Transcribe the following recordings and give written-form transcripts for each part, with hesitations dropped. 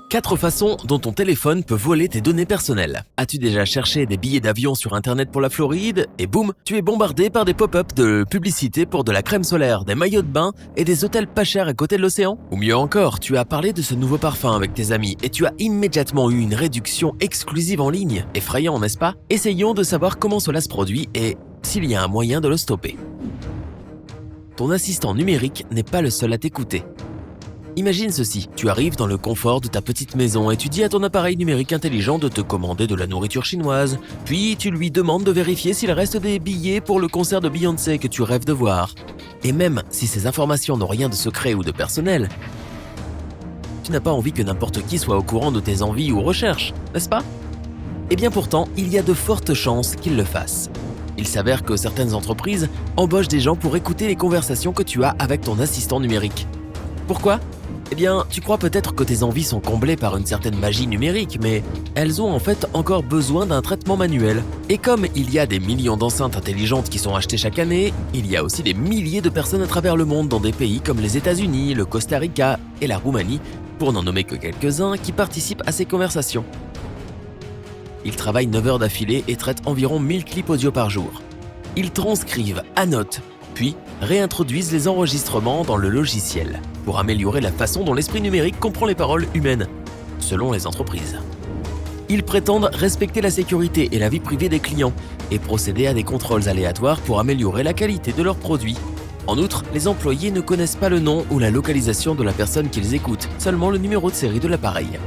4 façons dont ton téléphone peut voler tes données personnelles. As-tu déjà cherché des billets d'avion sur internet pour la Floride et boum, tu es bombardé par des pop-up de publicité pour de la crème solaire, des maillots de bain et des hôtels pas chers à côté de l'océan? Ou mieux encore, tu as parlé de ce nouveau parfum avec tes amis et tu as immédiatement eu une réduction exclusive en ligne. Effrayant, n'est-ce pas? Essayons de savoir comment cela se produit et s'il y a un moyen de le stopper. Ton assistant numérique n'est pas le seul à t'écouter. Imagine ceci, tu arrives dans le confort de ta petite maison et tu dis à ton appareil numérique intelligent de te commander de la nourriture chinoise. Puis tu lui demandes de vérifier s'il reste des billets pour le concert de Beyoncé que tu rêves de voir. Et même si ces informations n'ont rien de secret ou de personnel, tu n'as pas envie que n'importe qui soit au courant de tes envies ou recherches, n'est-ce pas? Eh bien pourtant, il y a de fortes chances qu'ils le fassent. Il s'avère que certaines entreprises embauchent des gens pour écouter les conversations que tu as avec ton assistant numérique. Pourquoi ? Eh bien, tu crois peut-être que tes envies sont comblées par une certaine magie numérique, mais elles ont en fait encore besoin d'un traitement manuel. Et comme il y a des millions d'enceintes intelligentes qui sont achetées chaque année, il y a aussi des milliers de personnes à travers le monde dans des pays comme les États-Unis, le Costa Rica et la Roumanie, pour n'en nommer que quelques-uns, qui participent à ces conversations. Ils travaillent 9 heures d'affilée et traitent environ 1000 clips audio par jour. Ils transcrivent, annotent, puis réintroduisent les enregistrements dans le logiciel pour améliorer la façon dont l'esprit numérique comprend les paroles humaines, selon les entreprises. Ils prétendent respecter la sécurité et la vie privée des clients et procéder à des contrôles aléatoires pour améliorer la qualité de leurs produits. En outre, les employés ne connaissent pas le nom ou la localisation de la personne qu'ils écoutent, seulement le numéro de série de l'appareil.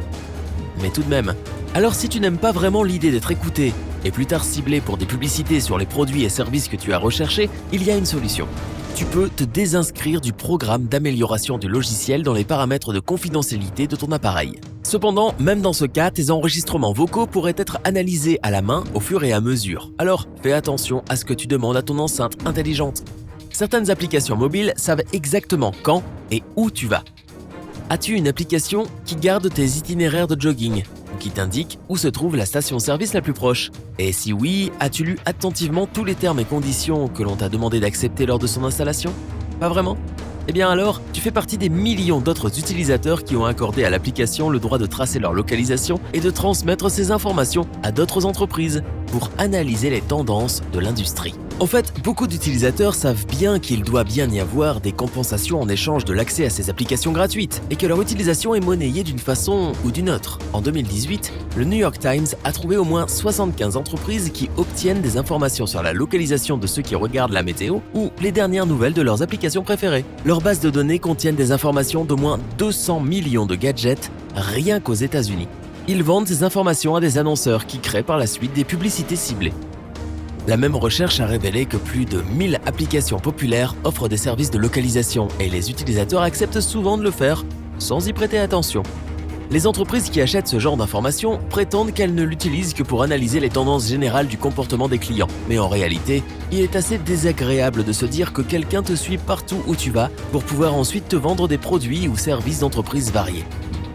Mais tout de même, alors si tu n'aimes pas vraiment l'idée d'être écouté et plus tard ciblé pour des publicités sur les produits et services que tu as recherchés, il y a une solution. Tu peux te désinscrire du programme d'amélioration du logiciel dans les paramètres de confidentialité de ton appareil. Cependant, même dans ce cas, tes enregistrements vocaux pourraient être analysés à la main au fur et à mesure. Alors, fais attention à ce que tu demandes à ton enceinte intelligente. Certaines applications mobiles savent exactement quand et où tu vas. As-tu une application qui garde tes itinéraires de jogging ou qui t'indique où se trouve la station-service la plus proche? Et si oui, as-tu lu attentivement tous les termes et conditions que l'on t'a demandé d'accepter lors de son installation? Pas vraiment? Eh bien alors, tu fais partie des millions d'autres utilisateurs qui ont accordé à l'application le droit de tracer leur localisation et de transmettre ces informations à d'autres entreprises pour analyser les tendances de l'industrie. En fait, beaucoup d'utilisateurs savent bien qu'il doit bien y avoir des compensations en échange de l'accès à ces applications gratuites et que leur utilisation est monnayée d'une façon ou d'une autre. En 2018, le New York Times a trouvé au moins 75 entreprises qui obtiennent des informations sur la localisation de ceux qui regardent la météo ou les dernières nouvelles de leurs applications préférées. Leurs bases de données contiennent des informations d'au moins 200 millions de gadgets rien qu'aux États-Unis. Ils vendent ces informations à des annonceurs qui créent par la suite des publicités ciblées. La même recherche a révélé que plus de 1000 applications populaires offrent des services de localisation et les utilisateurs acceptent souvent de le faire sans y prêter attention. Les entreprises qui achètent ce genre d'informations prétendent qu'elles ne l'utilisent que pour analyser les tendances générales du comportement des clients. Mais en réalité, il est assez désagréable de se dire que quelqu'un te suit partout où tu vas pour pouvoir ensuite te vendre des produits ou services d'entreprises variés.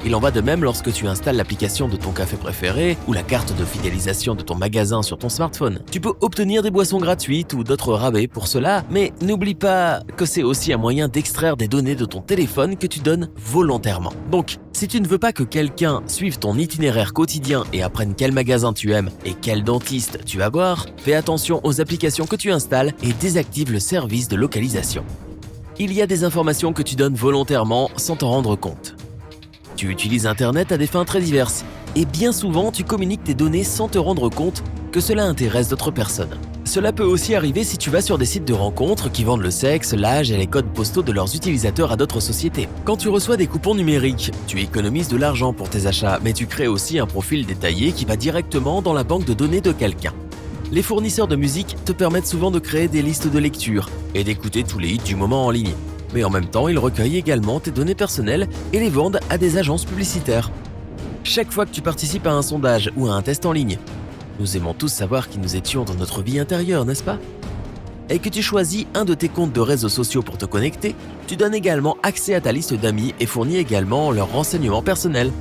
Il en va de même lorsque tu installes l'application de ton café préféré ou la carte de fidélisation de ton magasin sur ton smartphone. Tu peux obtenir des boissons gratuites ou d'autres rabais pour cela, mais n'oublie pas que c'est aussi un moyen d'extraire des données de ton téléphone que tu donnes volontairement. Donc, si tu ne veux pas que quelqu'un suive ton itinéraire quotidien et apprenne quel magasin tu aimes et quel dentiste tu vas voir, fais attention aux applications que tu installes et désactive le service de localisation. Il y a des informations que tu donnes volontairement sans t'en rendre compte. Tu utilises Internet à des fins très diverses et bien souvent tu communiques tes données sans te rendre compte que cela intéresse d'autres personnes. Cela peut aussi arriver si tu vas sur des sites de rencontres qui vendent le sexe, l'âge et les codes postaux de leurs utilisateurs à d'autres sociétés. Quand tu reçois des coupons numériques, tu économises de l'argent pour tes achats, mais tu crées aussi un profil détaillé qui va directement dans la banque de données de quelqu'un. Les fournisseurs de musique te permettent souvent de créer des listes de lecture et d'écouter tous les hits du moment en ligne. Mais en même temps, ils recueillent également tes données personnelles et les vendent à des agences publicitaires. Chaque fois que tu participes à un sondage ou à un test en ligne, nous aimons tous savoir qui nous étions dans notre vie intérieure, n'est-ce pas? Et que tu choisis un de tes comptes de réseaux sociaux pour te connecter, tu donnes également accès à ta liste d'amis et fournis également leurs renseignements personnels.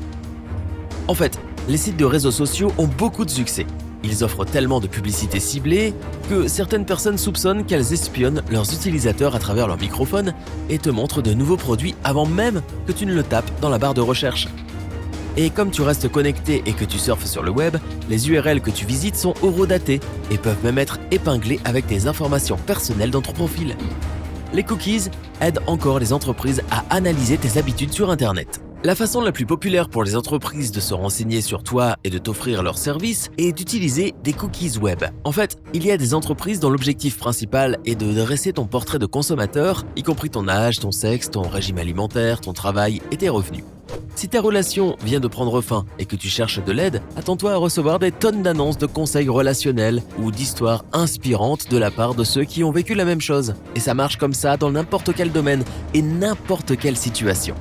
En fait, les sites de réseaux sociaux ont beaucoup de succès. Ils offrent tellement de publicité ciblée que certaines personnes soupçonnent qu'elles espionnent leurs utilisateurs à travers leur microphone et te montrent de nouveaux produits avant même que tu ne le tapes dans la barre de recherche. Et comme tu restes connecté et que tu surfes sur le web, les URL que tu visites sont horodatées et peuvent même être épinglées avec des informations personnelles dans ton profil. Les cookies aident encore les entreprises à analyser tes habitudes sur Internet. La façon la plus populaire pour les entreprises de se renseigner sur toi et de t'offrir leurs services est d'utiliser des cookies web. En fait, il y a des entreprises dont l'objectif principal est de dresser ton portrait de consommateur, y compris ton âge, ton sexe, ton régime alimentaire, ton travail et tes revenus. Si ta relation vient de prendre fin et que tu cherches de l'aide, attends-toi à recevoir des tonnes d'annonces de conseils relationnels ou d'histoires inspirantes de la part de ceux qui ont vécu la même chose. Et ça marche comme ça dans n'importe quel domaine et n'importe quelle situation.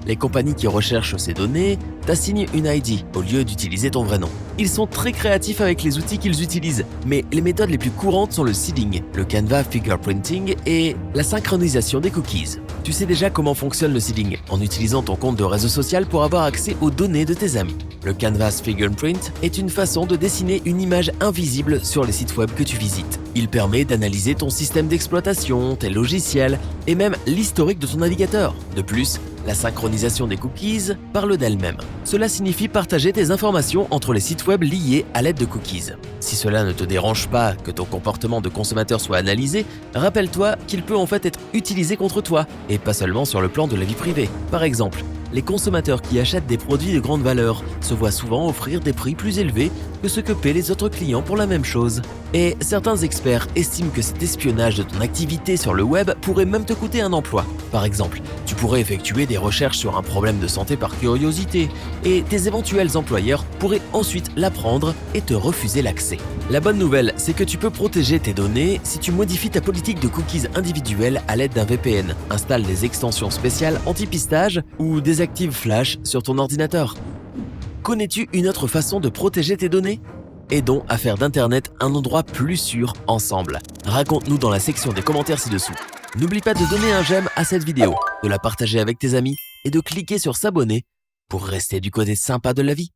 Les compagnies qui recherchent ces données t'assignent une ID au lieu d'utiliser ton vrai nom. Ils sont très créatifs avec les outils qu'ils utilisent, mais les méthodes les plus courantes sont le seeding, le Canva fingerprinting et la synchronisation des cookies. Tu sais déjà comment fonctionne le seeding en utilisant ton compte de réseau social pour avoir accès aux données de tes amis. Le Canvas Fingerprint est une façon de dessiner une image invisible sur les sites web que tu visites. Il permet d'analyser ton système d'exploitation, tes logiciels et même l'historique de ton navigateur. De plus, la synchronisation des cookies parle d'elle-même. Cela signifie partager tes informations entre les sites web liés à l'aide de cookies. Si cela ne te dérange pas que ton comportement de consommateur soit analysé, rappelle-toi qu'il peut en fait être utilisé contre toi, et pas seulement sur le plan de la vie privée. Par exemple, les consommateurs qui achètent des produits de grande valeur se voient souvent offrir des prix plus élevés que ce que paient les autres clients pour la même chose. Et certains experts estiment que cet espionnage de ton activité sur le web pourrait même te coûter un emploi. Par exemple, tu pourrais effectuer des recherches sur un problème de santé par curiosité et tes éventuels employeurs pourraient ensuite l'apprendre et te refuser l'accès. La bonne nouvelle, c'est que tu peux protéger tes données si tu modifies ta politique de cookies individuelle à l'aide d'un VPN, installe des extensions spéciales anti-pistage ou désactive Flash sur ton ordinateur. Connais-tu une autre façon de protéger tes données ? Aidons à faire d'Internet un endroit plus sûr ensemble. Raconte-nous dans la section des commentaires ci-dessous. N'oublie pas de donner un j'aime à cette vidéo, de la partager avec tes amis et de cliquer sur s'abonner pour rester du côté sympa de la vie.